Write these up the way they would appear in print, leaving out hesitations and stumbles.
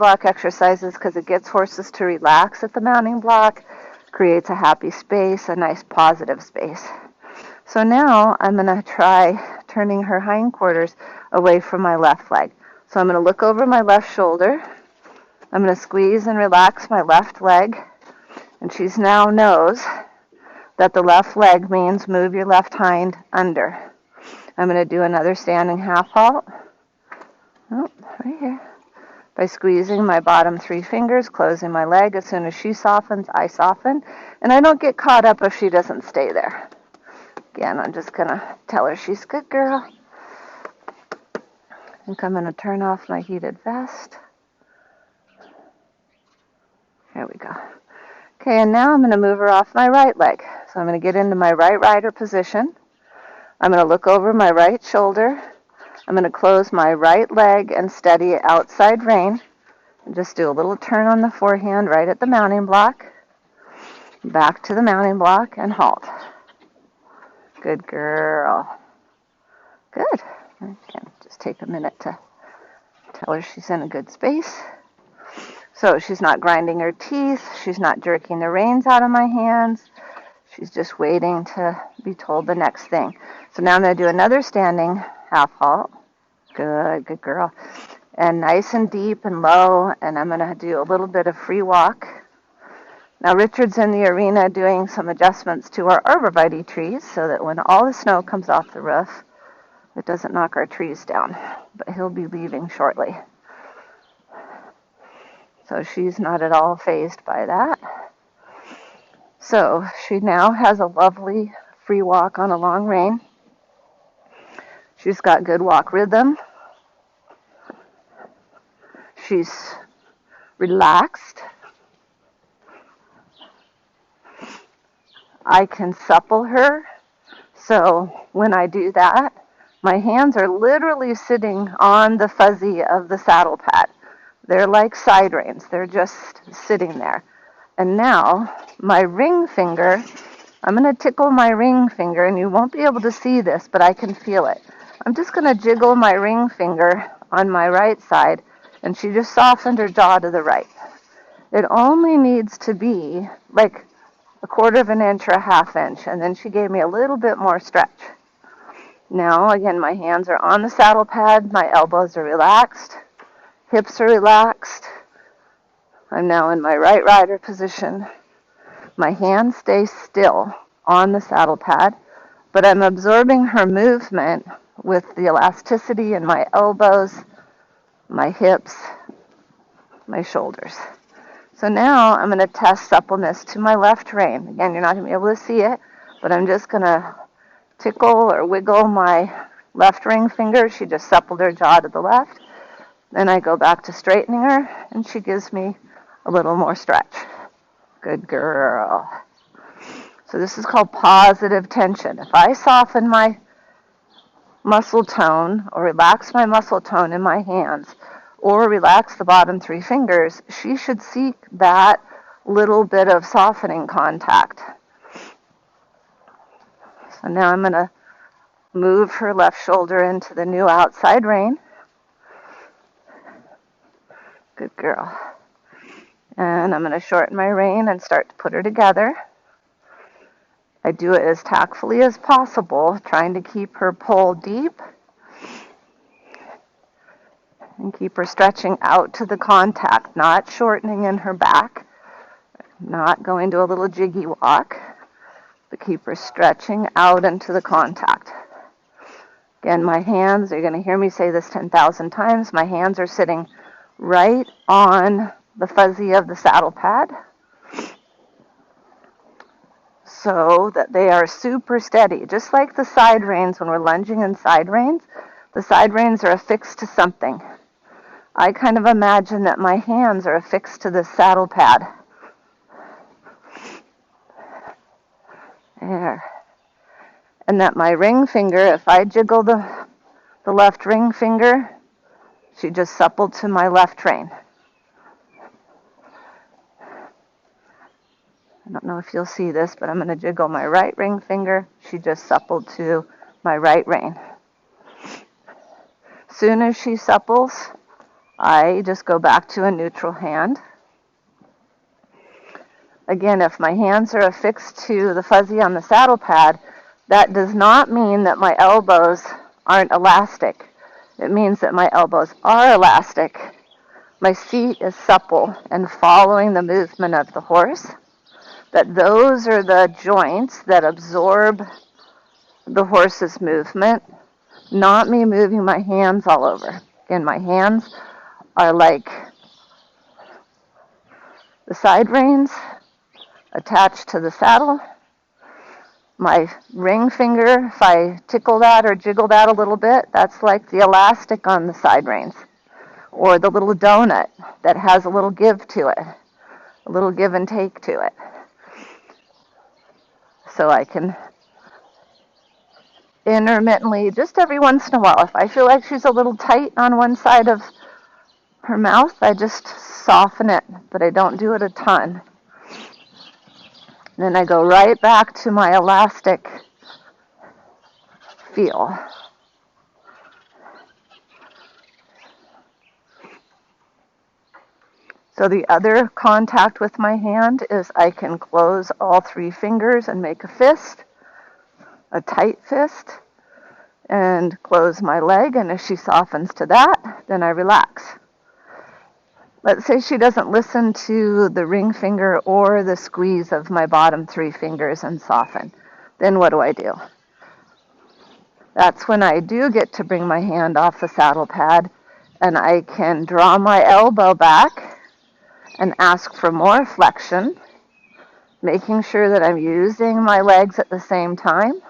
block exercises because it gets horses to relax at the mounting block, creates a happy space, a nice positive space. So now I'm going to try turning her hindquarters away from my left leg. So I'm going to look over my left shoulder. I'm going to squeeze and relax my left leg. And she now knows that the left leg means move your left hind under. I'm going to do another standing half halt. Oh, right here. By squeezing my bottom 3 fingers, closing my leg. As soon as she softens, I soften. And I don't get caught up if she doesn't stay there. Again, I'm just going to tell her she's a good girl. I think I'm going to turn off my heated vest. There we go. Okay, and now I'm going to move her off my right leg. So I'm going to get into my right rider position. I'm going to look over my right shoulder. I'm going to close my right leg and steady outside rein. And just do a little turn on the forehand right at the mounting block. Back to the mounting block and halt. Good girl. Good. Again, just take a minute to tell her she's in a good space. So she's not grinding her teeth. She's not jerking the reins out of my hands. She's just waiting to be told the next thing. So now I'm going to do another standing half halt. Good, good girl. And nice and deep and low. And I'm going to do a little bit of free walk. Now Richard's in the arena doing some adjustments to our arborvitae trees so that when all the snow comes off the roof, it doesn't knock our trees down. But he'll be leaving shortly. So she's not at all fazed by that. So she now has a lovely free walk on a long rein. She's got good walk rhythm. She's relaxed. I can supple her. So when I do that, my hands are literally sitting on the fuzzy of the saddle pad. They're like side reins. They're just sitting there. And now my ring finger, I'm going to tickle my ring finger, and you won't be able to see this, but I can feel it. I'm just going to jiggle my ring finger on my right side, and she just softened her jaw to the right. It only needs to be like a 1/4 inch or a 1/2 inch, and then she gave me a little bit more stretch. Now, again, my hands are on the saddle pad, my elbows are relaxed, hips are relaxed. I'm now in my right rider position. My hands stay still on the saddle pad, but I'm absorbing her movement with the elasticity in my elbows, my hips, my shoulders. So now I'm going to test suppleness to my left rein. Again, you're not going to be able to see it, but I'm just going to tickle or wiggle my left ring finger. She just suppled her jaw to the left. Then I go back to straightening her, and she gives me a little more stretch. Good girl. So this is called positive tension. If I soften my muscle tone or relax my muscle tone in my hands or relax the bottom 3 fingers, she should seek that little bit of softening contact. So now I'm going to move her left shoulder into the new outside rein. Good girl. And I'm going to shorten my rein and start to put her together. I do it as tactfully as possible, trying to keep her pull deep and keep her stretching out to the contact, not shortening in her back, not going to a little jiggy walk, but keep her stretching out into the contact. Again, my hands, you're going to hear me say this 10,000 times, my hands are sitting right on the fuzzy of the saddle pad so that they are super steady. Just like the side reins, when we're lunging in side reins, the side reins are affixed to something. I kind of imagine that my hands are affixed to the saddle pad. There. And that my ring finger, if I jiggle the left ring finger, she just suppled to my left rein. I don't know if you'll see this, but I'm going to jiggle my right ring finger. She just suppled to my right rein. Soon as she supples, I just go back to a neutral hand. Again, if my hands are affixed to the fuzzy on the saddle pad, that does not mean that my elbows aren't elastic. It means that my elbows are elastic. My seat is supple and following the movement of the horse. That those are the joints that absorb the horse's movement, not me moving my hands all over. Again, my hands are like the side reins attached to the saddle. My ring finger, if I tickle that or jiggle that a little bit, that's like the elastic on the side reins. Or the little donut that has a little give to it, a little give and take to it. So I can intermittently, just every once in a while, if I feel like she's a little tight on one side of her mouth, I just soften it, but I don't do it a ton. Then I go right back to my elastic feel. So the other contact with my hand is I can close all three fingers and make a fist, a tight fist, and close my leg, and if she softens to that, then I relax. Let's say she doesn't listen to the ring finger or the squeeze of my bottom three fingers and soften. Then what do? That's when I do get to bring my hand off the saddle pad and I can draw my elbow back and ask for more flexion, making sure that I'm using my legs at the same time.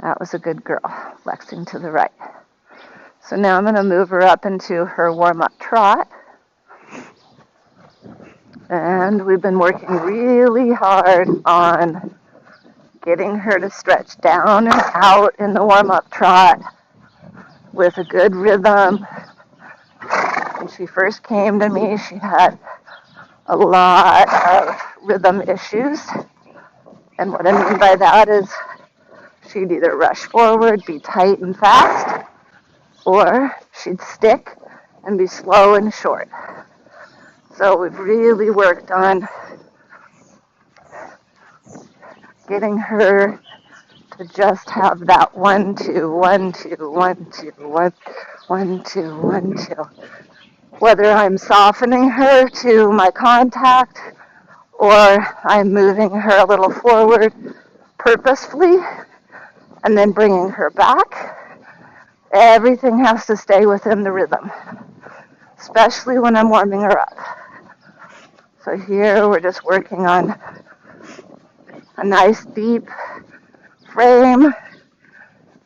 That was a good girl, flexing to the right. So now I'm going to move her up into her warm-up trot. And we've been working really hard on getting her to stretch down and out in the warm-up trot with a good rhythm. When she first came to me, she had a lot of rhythm issues. And what I mean by that is she'd either rush forward, be tight and fast, or she'd stick and be slow and short. So we've really worked on getting her to just have that 1, 2, 1, 2, 1, 2, 1, 1, 2, 1, 2. Whether I'm softening her to my contact or I'm moving her a little forward purposefully and then bringing her back, everything has to stay within the rhythm, especially when I'm warming her up. So here we're just working on a nice deep frame,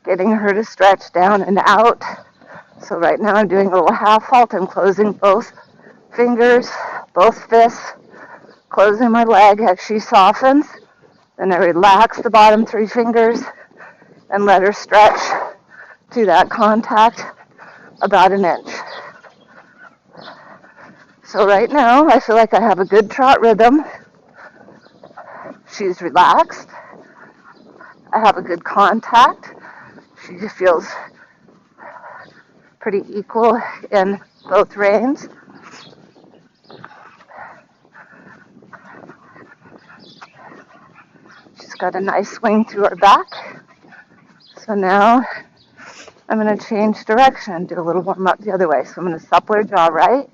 getting her to stretch down and out. So right now I'm doing a little half halt. I'm closing both fingers, both fists, closing my leg as she softens. Then I relax the bottom three fingers and let her stretch to that contact about an inch. So right now I feel like I have a good trot rhythm. She's relaxed. I have a good contact. She feels pretty equal in both reins. She's got a nice swing through her back. So now I'm going to change direction, do a little warm up the other way. So I'm going to supple her jaw right,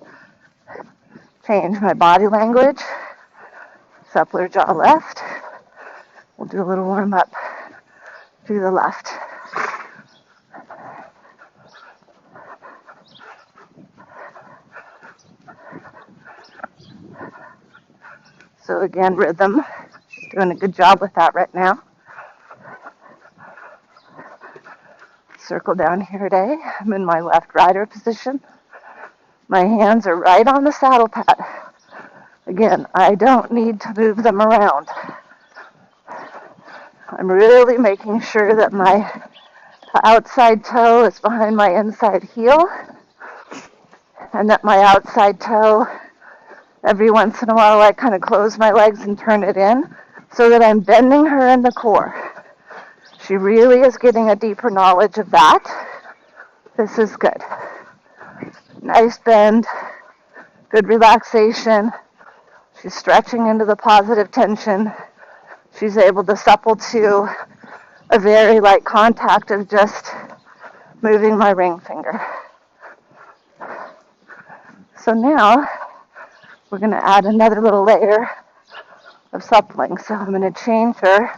change my body language, supple her jaw left. We'll do a little warm up to the left. So again, rhythm. She's doing a good job with that right now. Circle down here today. I'm in my left rider position. My hands are right on the saddle pad. Again, I don't need to move them around. I'm really making sure that my outside toe is behind my inside heel and that my outside toe, every once in a while, I kind of close my legs and turn it in so that I'm bending her in the core. She really is getting a deeper knowledge of that. This is good. Nice bend, good relaxation. She's stretching into the positive tension. She's able to supple to a very light contact of just moving my ring finger. So now we're going to add another little layer of suppling. So I'm going to change her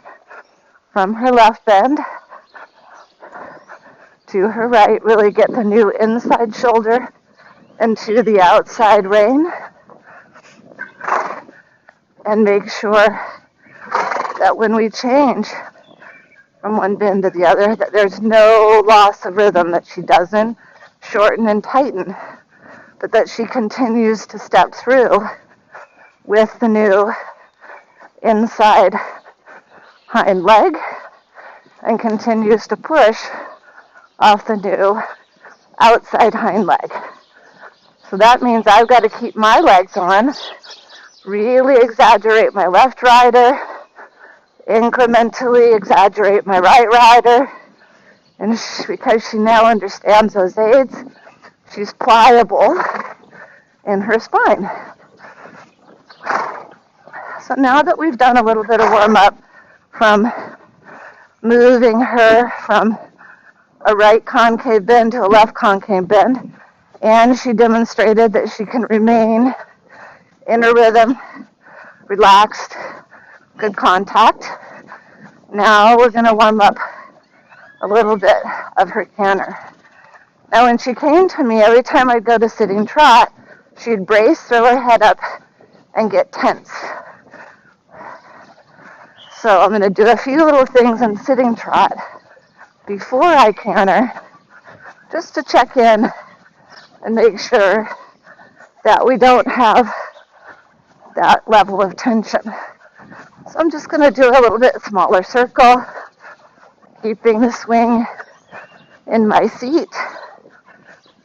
from her left bend to her right, really get the new inside shoulder into the outside rein, and make sure that when we change from one bend to the other, that there's no loss of rhythm, that she doesn't shorten and tighten, but that she continues to step through with the new inside hind leg and continues to push off the new outside hind leg. So that means I've got to keep my legs on, really exaggerate my left rider, incrementally exaggerate my right rider, and because she now understands those aids, she's pliable in her spine. So now that we've done a little bit of warm-up from moving her from a right concave bend to a left concave bend, and she demonstrated that she can remain in a rhythm, relaxed, good contact. Now we're going to warm up a little bit of her canter. Now when she came to me, every time I'd go to sitting trot, she'd brace, throw her head up, and get tense. So I'm going to do a few little things in sitting trot before I canter, just to check in and make sure that we don't have that level of tension. So I'm just going to do a little bit smaller circle, keeping the swing in my seat,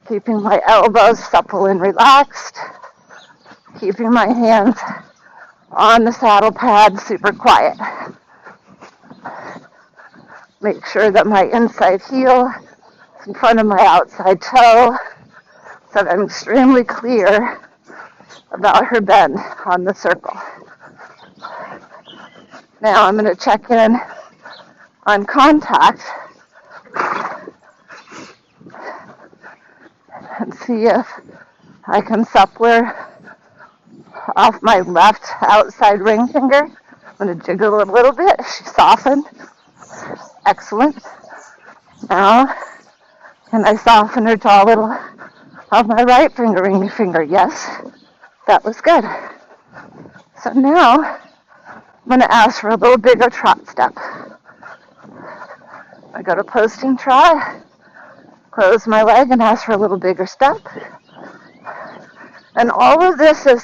keeping my elbows supple and relaxed, keeping my hands on the saddle pad super quiet. Make sure that my inside heel is in front of my outside toe, so that I'm extremely clear about her bend on the circle. Now I'm going to check in on contact and see if I can supple her off my left outside ring finger. I'm going to jiggle it a little bit. She softened. Excellent. Now, can I soften her jaw a little off my right ring finger? Yes. That was good. So now, I'm going to ask for a little bigger trot step. I go to posting trot, close my leg and ask for a little bigger step. And all of this is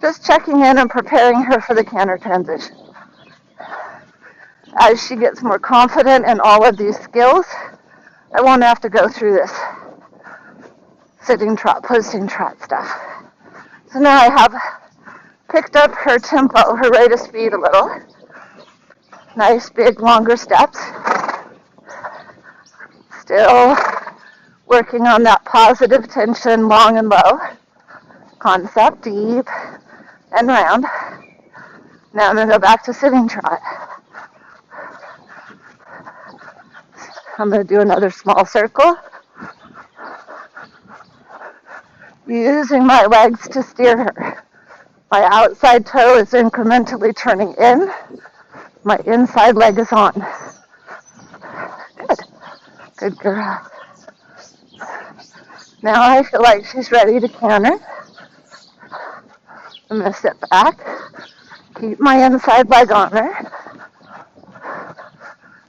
just checking in and preparing her for the canter transition. As she gets more confident in all of these skills, I won't have to go through this sitting trot, posting trot stuff. So now I have picked up her tempo, her rate of speed a little. Nice, big, longer steps. Still working on that positive tension, long and low. Concept, deep and round. Now I'm going to go back to sitting trot. I'm going to do another small circle. Using my legs to steer her. My outside toe is incrementally turning in. My inside leg is on. Good. Good girl. Now I feel like she's ready to canter. I'm going to sit back. Keep my inside leg on her.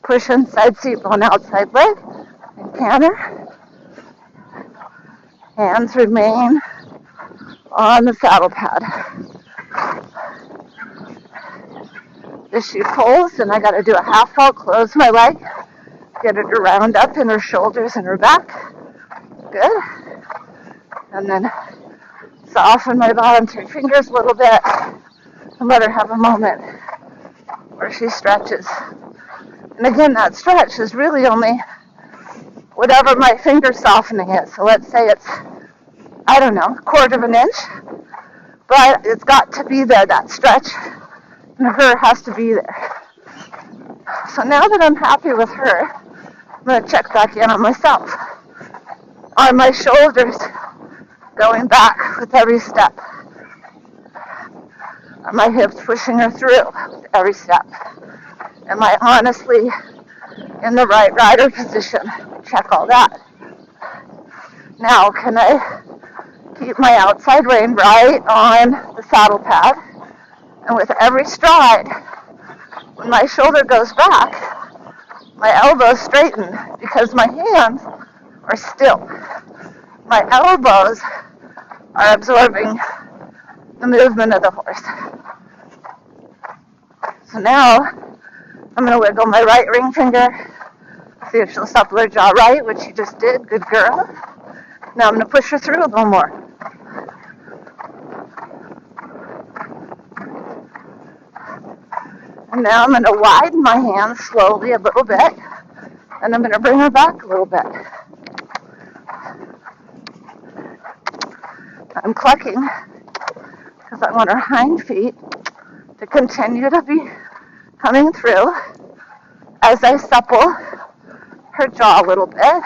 Push inside seat bone, outside leg, and canter. Hands remain on the saddle pad. If she pulls, then I got to do a half fall, close my leg, get her to round up in her shoulders and her back. Good. And then soften my bottom 3 fingers a little bit and let her have a moment where she stretches. And again, that stretch is really only whatever my finger softening is. So let's say it's I don't know, 1/4 of an inch. But it's got to be there, that stretch. And her has to be there. So now that I'm happy with her, I'm going to check back in on myself. Are my shoulders going back with every step? Are my hips pushing her through with every step? Am I honestly in the right rider position? Check all that. Now, can I keep my outside rein right on the saddle pad? And with every stride, when my shoulder goes back, my elbows straighten because my hands are still. My elbows are absorbing the movement of the horse. So now, I'm going to wiggle my right ring finger, see if she'll supple her jaw right, which she just did. Good girl. Now I'm going to push her through a little more. And now I'm going to widen my hands slowly a little bit, and I'm going to bring her back a little bit. I'm clucking because I want her hind feet to continue to be coming through as I supple her jaw a little bit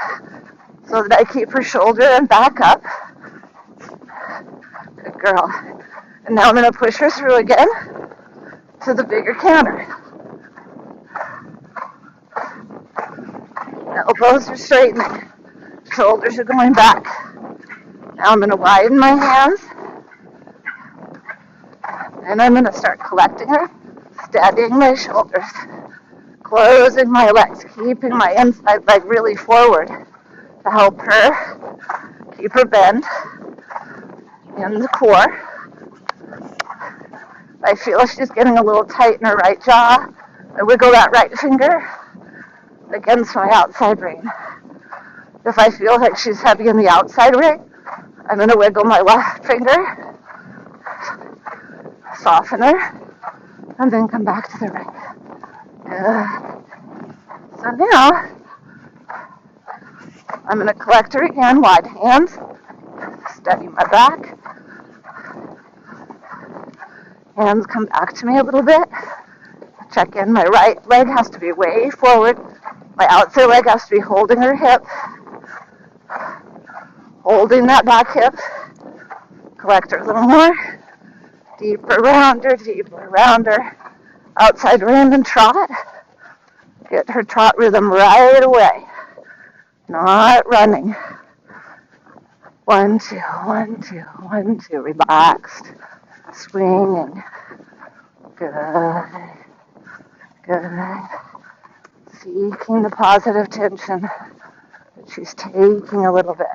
so that I keep her shoulder and back up. Good girl. And now I'm going to push her through again to the bigger canter. Elbows are straightening. Shoulders are going back. Now I'm going to widen my hands. And I'm going to start collecting her, steadying my shoulders, closing my legs, keeping my inside leg really forward to help her keep her bend in the core. I feel she's getting a little tight in her right jaw. I wiggle that right finger against my outside rein. If I feel like she's heavy in the outside rein, I'm going to wiggle my left finger, soften her, and then come back to the right. So now, I'm going to collect her again, wide hands, steady my back. Hands come back to me a little bit. Check in, my right leg has to be way forward. My outside leg has to be holding her hip, holding that back hip. Collect her a little more. Deeper around her. Outside rein and trot. Get her trot rhythm right away. Not running. 1, 2, 1, 2, 1, 2. Relaxed. Swinging. Good. Good. Seeking the positive tension that she's taking a little bit.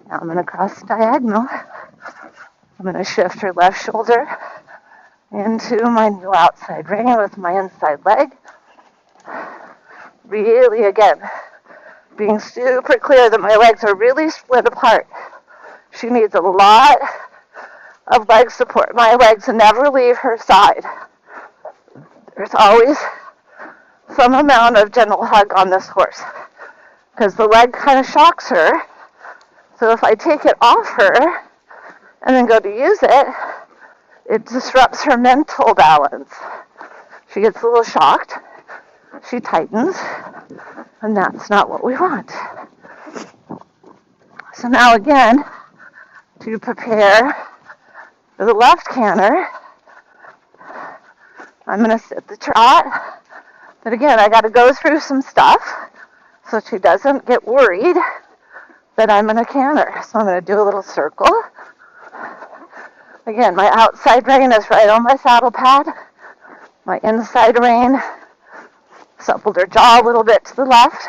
Now I'm going to cross diagonal. I'm going to shift her left shoulder into my new outside rein with my inside leg. Really, again, being super clear that my legs are really split apart. She needs a lot of leg support. My legs never leave her side. There's always some amount of gentle hug on this horse because the leg kind of shocks her. So if I take it off her and then go to use it, it disrupts her mental balance. She gets a little shocked. She tightens, and that's not what we want. So now again, to prepare for the left canter, I'm going to sit the trot. But again, I got to go through some stuff so she doesn't get worried that I'm in a canter. So I'm going to do a little circle. Again, my outside rein is right on my saddle pad. My inside rein suppled her jaw a little bit to the left.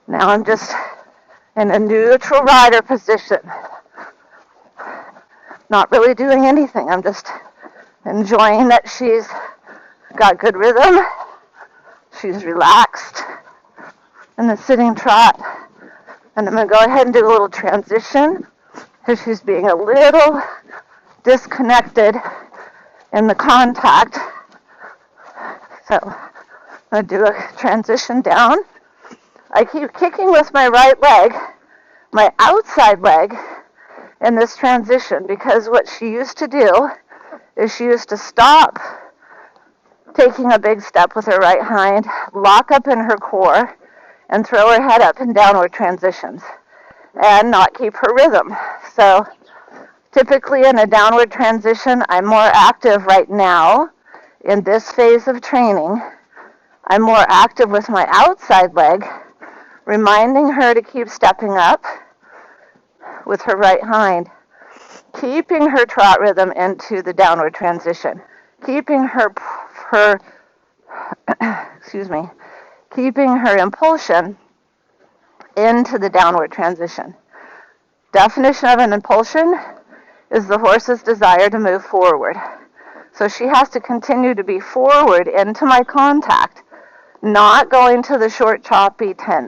Now I'm just in a neutral rider position. Not really doing anything. I'm just enjoying that she's got good rhythm. She's relaxed in the sitting trot. And I'm going to go ahead and do a little transition because she's being a little disconnected in the contact. So I'm going to do a transition down. I keep kicking with my right leg, my outside leg in this transition, because what she used to do is she used to stop taking a big step with her right hind, lock up in her core, and throw her head up in downward transitions and not keep her rhythm. So typically in a downward transition, I'm more active right now in this phase of training. I'm more active with my outside leg, reminding her to keep stepping up with her right hind, keeping her trot rhythm into the downward transition, keeping her keeping her impulsion into the downward transition. Definition of an impulsion is the horse's desire to move forward. So she has to continue to be forward into my contact, not going to the short, choppy, tense.